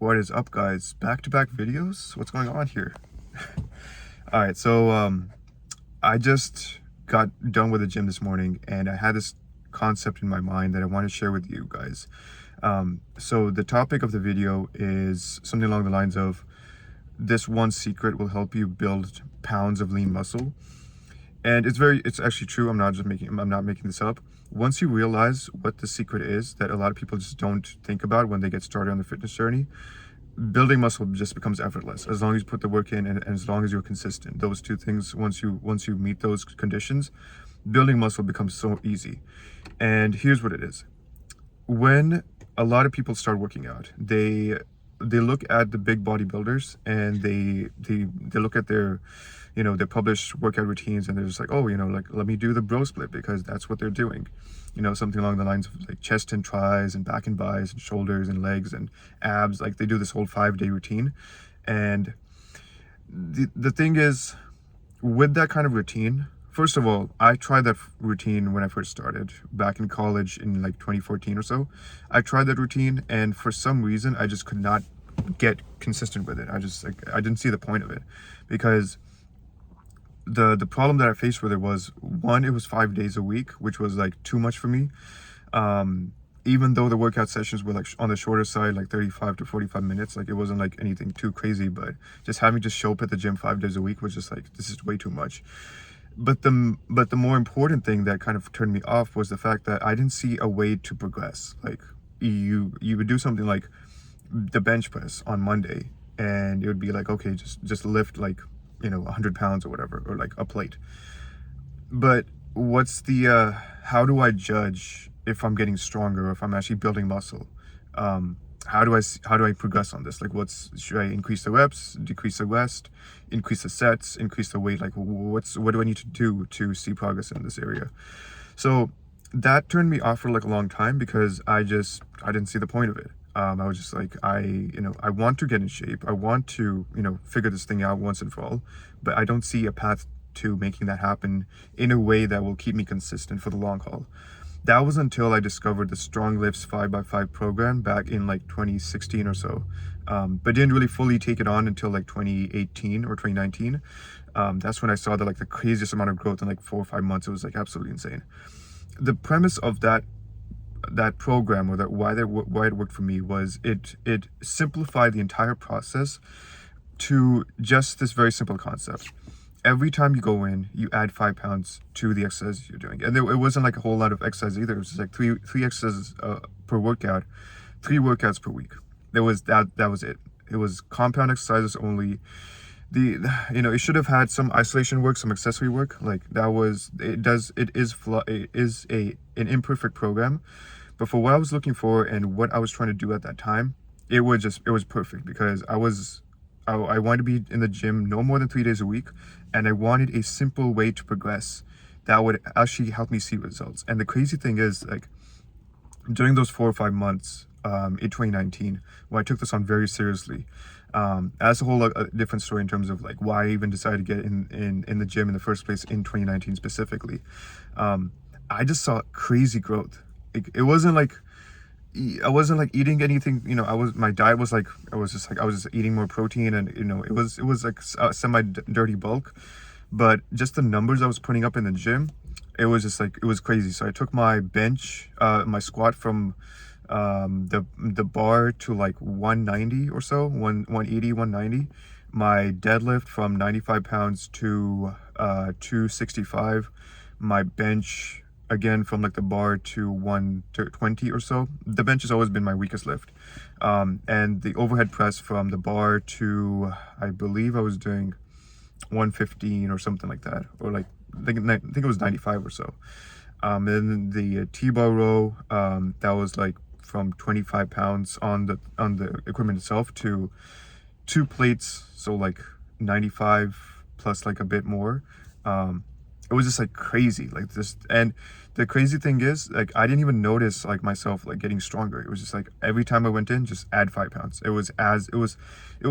What is up, guys? Back-to-back videos? What's going on here? All right, so I just got done with the gym this morning, and I had this concept in my mind that I want to share with you guys. So the topic of the video is something along the lines of this one secret will help you build pounds of lean muscle. And it's actually true. I'm not making this up. Once you realize what the secret is that a lot of people just don't think about when they get started on the fitness journey, building muscle just becomes effortless as long as you put the work in and as long as you're consistent. Those two things, once you meet those conditions, building muscle becomes so easy. And here's what it is. When a lot of people start working out, they look at the big bodybuilders and they look at their their published workout routines, and they're just like, oh, like, let me do the bro split because that's what they're doing. Something along the lines of like chest and tries and back and bis and shoulders and legs and abs. Like, they do this whole 5-day routine. And the thing is, with that kind of routine, first of all, I tried that routine when I first started back in college in like 2014 or so. I tried that routine, and for some reason I just could not get consistent with it. I didn't see the point of it, because the problem that I faced with it was, one, it was 5 days a week, which was like too much for me. Even though the workout sessions were like on the shorter side, like 35 to 45 minutes, like it wasn't like anything too crazy, but just having to show up at the gym 5 days a week was just like, this is way too much. But the more important thing that kind of turned me off was the fact that I didn't see a way to progress. Like, you would do something like the bench press on Monday, and it would be like, okay, just lift like 100 pounds or whatever, or like a plate. But what's the how do I judge if I'm getting stronger or if I'm actually building muscle? How do I progress on this? Like, should I increase the reps, decrease the rest, increase the sets, increase the weight? Like, what do I need to do to see progress in this area? So that turned me off for like a long time, because I didn't see the point of it. I was just like, I want to get in shape. I want to, figure this thing out once and for all, but I don't see a path to making that happen in a way that will keep me consistent for the long haul. That was until I discovered the Strong Lifts 5x5 program back in like 2016 or so, but didn't really fully take it on until like 2018 or 2019. That's when I saw the craziest amount of growth in like 4 or 5 months. It was like absolutely insane. The premise of that program, or why it worked for me, was it simplified the entire process to just this very simple concept. Every time you go in, you add 5 pounds to the exercise you're doing. And it wasn't like a whole lot of exercise either. It was just like three exercises per workout, 3 workouts per week. That was it. It was compound exercises only. It should have had some isolation work, some accessory work. Like, it is an imperfect program, but for what I was looking for and what I was trying to do at that time, it was perfect, because I wanted to be in the gym no more than 3 days a week, and I wanted a simple way to progress that would actually help me see results. And the crazy thing is, like, during those 4 or 5 months in 2019, when I took this on very seriously, that's a whole different story in terms of like why I even decided to get in the gym in the first place in 2019 specifically. I just saw crazy growth. It wasn't like I wasn't like eating anything, my diet was like, I was just eating more protein, and it was like a semi dirty bulk, but just the numbers I was putting up in the gym, it was just like, it was crazy. So I took my bench, my squat from the bar to like 190 or so, 180, 190. My deadlift from 95 pounds to 265. My bench, again, from like the bar to 120 or so. The bench has always been my weakest lift. And the overhead press from the bar to, I believe I was doing 115 or something like that, or like, I think it was 95 or so. And then the T-bar row, that was like from 25 pounds on the equipment itself to 2 plates, so like 95 plus like a bit more. It was just like crazy, like this. And the crazy thing is, like, I didn't even notice like myself like getting stronger. It was just like every time I went in, just add 5 pounds. It was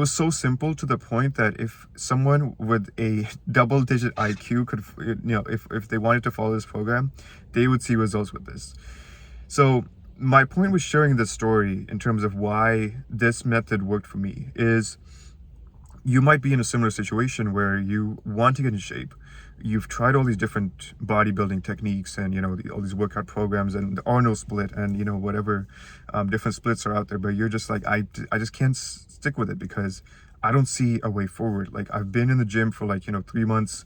so simple, to the point that if someone with a double-digit IQ could, if they wanted to follow this program, they would see results with this. So my point with sharing this story in terms of why this method worked for me is you might be in a similar situation where you want to get in shape. You've tried all these different bodybuilding techniques and, all these workout programs and the Arnold split and, whatever different splits are out there. But you're just like, I just can't stick with it because I don't see a way forward. Like, I've been in the gym for 3 months,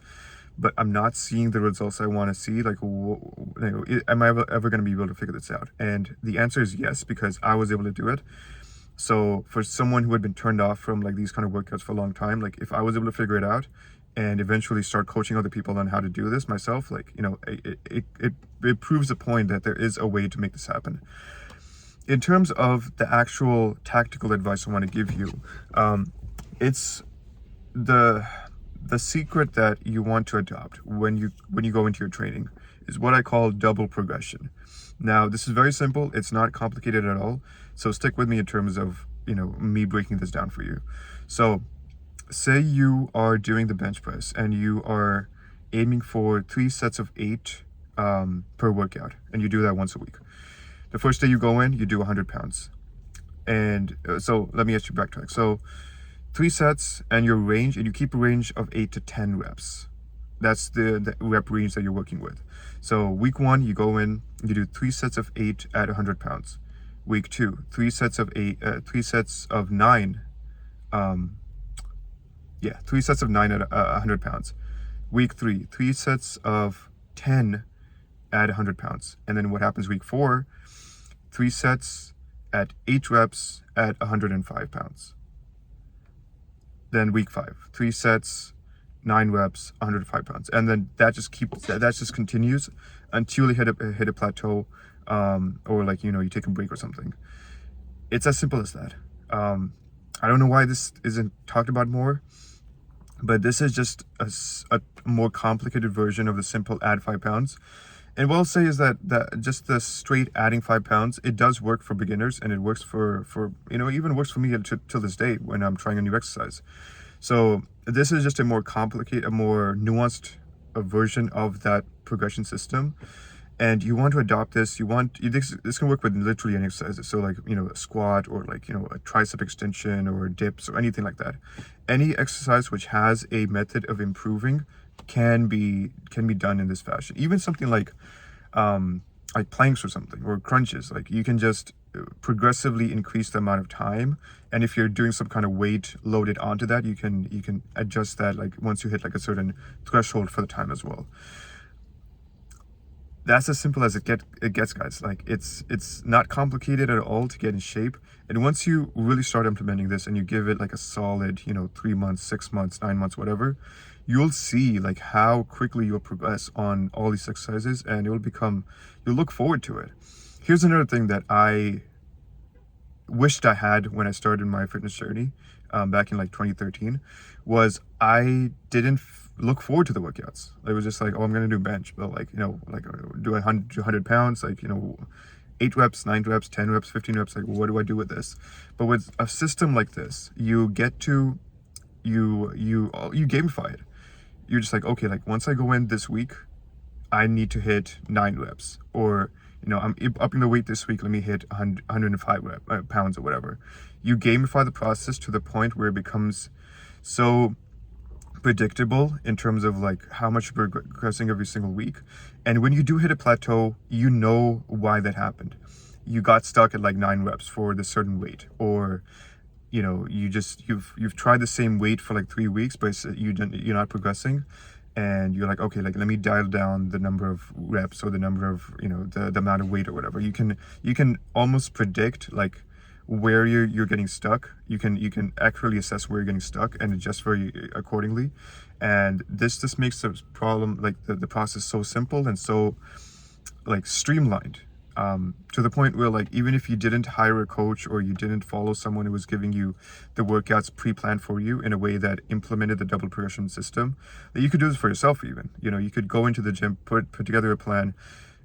but I'm not seeing the results I want to see. Like, am I ever going to be able to figure this out? And the answer is yes, because I was able to do it. So for someone who had been turned off from these kind of workouts for a long time, if I was able to figure it out and eventually start coaching other people on how to do this myself, it proves the point that there is a way to make this happen. In terms of the actual tactical advice I want to give you, it's the secret that you want to adopt when you go into your training is what I call double progression. Now, this is very simple. It's not complicated at all. So stick with me in terms of, me breaking this down for you. So say you are doing the bench press and you are aiming for 3 sets of 8 per workout, and you do that once a week. The first day you go in, you do 100 pounds. And so let me actually backtrack. So 3 sets and your range, and you keep a range of 8 to 10 reps. That's the rep range that you're working with. So week 1, you go in, you do 3 sets of 8 at 100 pounds. Week 2, 3 sets of 9. 3 sets of 9 at 100 pounds. Week 3, 3 sets of 10 at 100 pounds. And then what happens week 4? 3 sets at 8 reps at 105 pounds. Then week 5, 3 sets, 9 reps, 105 pounds. And then that just continues until you hit a plateau, or you take a break or something. It's as simple as that. I don't know why this isn't talked about more, but this is just a more complicated version of the simple add 5 pounds. And what I'll say is that just the straight adding 5 pounds, it does work for beginners, and it works for even works for me till this day when I'm trying a new exercise. So this is just a more complicated, a more nuanced version of that progression system. And you want to adopt this. This can work with literally any exercises. So a squat or a tricep extension or dips or anything like that. Any exercise which has a method of improving can be done in this fashion. Even something like planks or something, or crunches. You can just progressively increase the amount of time. And if you're doing some kind of weight loaded onto that, you can adjust that once you hit a certain threshold for the time as well. That's as simple as it gets, guys. It's not complicated at all to get in shape. And once you really start implementing this and you give it a solid, 3 months, 6 months, 9 months, whatever, you'll see how quickly you'll progress on all these exercises, and you'll look forward to it. Here's another thing that I wished I had when I started my fitness journey back in 2013, was I didn't look forward to the workouts. It was just I'm gonna do bench, but do 100 pounds, 8 reps, 9 reps, 10 reps, 15 reps, what do I do with this? But with a system like this, you get to you gamify it. You're just okay, once I go in this week, I need to hit 9 reps, or I'm upping the weight this week, let me hit 105 pounds or whatever. You gamify the process to the point where it becomes so predictable in terms of how much you're progressing every single week. And when you do hit a plateau, you know why that happened. You got stuck at 9 reps for the certain weight, or you've tried the same weight for 3 weeks, but you're not progressing, and you're okay, let me dial down the number of reps or the number of the amount of weight or whatever. You can almost predict where you're getting stuck. You can accurately assess where you're getting stuck and adjust for you accordingly. And this just makes the problem, the process, so simple and so streamlined, to the point where even if you didn't hire a coach, or you didn't follow someone who was giving you the workouts pre-planned for you in a way that implemented the double progression system, that you could do this for yourself. Even you could go into the gym, put together a plan,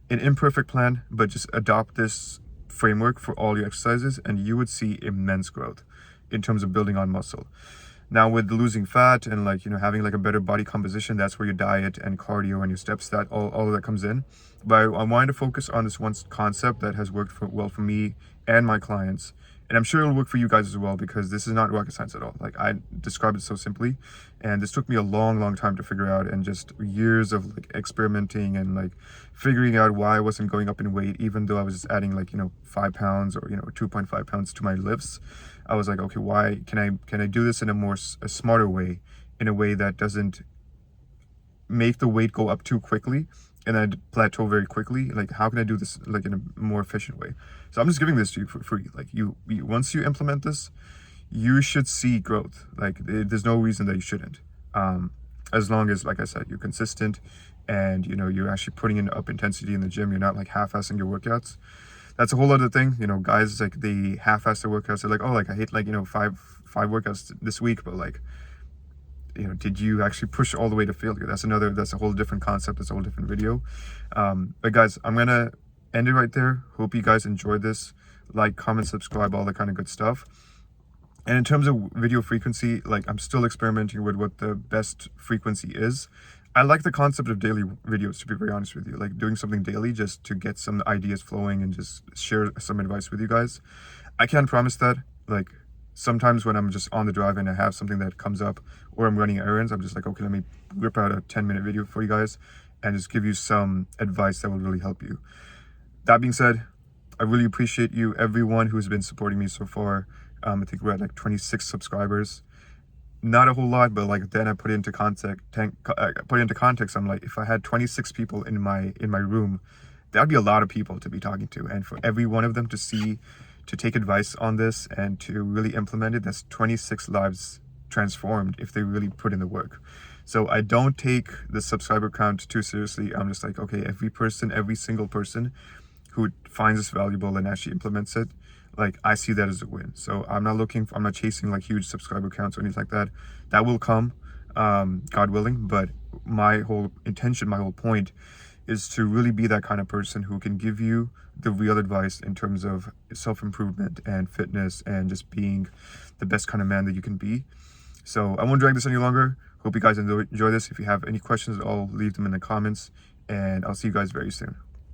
an imperfect plan, but just adopt this framework for all your exercises, and you would see immense growth in terms of building on muscle. Now with losing fat and like, you know, having like a better body composition, that's where your diet and cardio and your steps, that all of that comes in. But I wanted to focus on this one concept that has worked well for me and my clients. And I'm sure it'll work for you guys as well, because this is not rocket science at all. Like, I described it so simply, and this took me a long time to figure out, and just years of like experimenting and like figuring out why I wasn't going up in weight, even though I was just adding like, you know, 5 pounds or, you know, 2.5 pounds to my lifts. I was like, okay, why can I do this in a smarter way, in a way that doesn't make the weight go up too quickly and then plateau very quickly? Like, how can I do this like in a more efficient way? So I'm just giving this to you for free. Like, you once you implement this, you should see growth. Like, there's no reason that you shouldn't, as long as, like I said, you're consistent, and you know, you're actually putting in up intensity in the gym. You're not like half-assing your workouts. That's a whole other thing. You know, guys, like, they half-ass their workouts. They're like, oh, like, I hate, like, you know, five workouts this week, but like, you know, did you actually push all the way to failure? That's a whole different concept. That's a whole different video. But guys, I'm gonna end it right there. Hope you guys enjoyed this. Like, comment, subscribe, all that kind of good stuff. And in terms of video frequency, like, I'm still experimenting with what the best frequency is. I like the concept of daily videos, to be very honest with you, like doing something daily just to get some ideas flowing and just share some advice with you guys. I can't promise that. Like, sometimes when I'm just on the drive and I have something that comes up, or I'm running errands, I'm just like, okay, let me whip out a 10-minute video for you guys and just give you some advice that will really help you. That being said, I really appreciate you, everyone who's been supporting me so far. I think we're at like 26 subscribers. Not a whole lot, but like, then I put it into context. I'm like, if I had 26 people in my room, that'd be a lot of people to be talking to, and for every one of them to take advice on this and to really implement it, that's 26 lives transformed if they really put in the work. So I don't take the subscriber count too seriously. I'm just like, okay, every single person who finds this valuable and actually implements it, like, I see that as a win. So I'm not chasing like huge subscriber counts or anything like that. That will come, God willing. But my whole intention, my whole point, is to really be that kind of person who can give you the real advice in terms of self-improvement and fitness and just being the best kind of man that you can be. So I won't drag this any longer. Hope you guys enjoy this. If you have any questions, I'll leave them in the comments, and I'll see you guys very soon.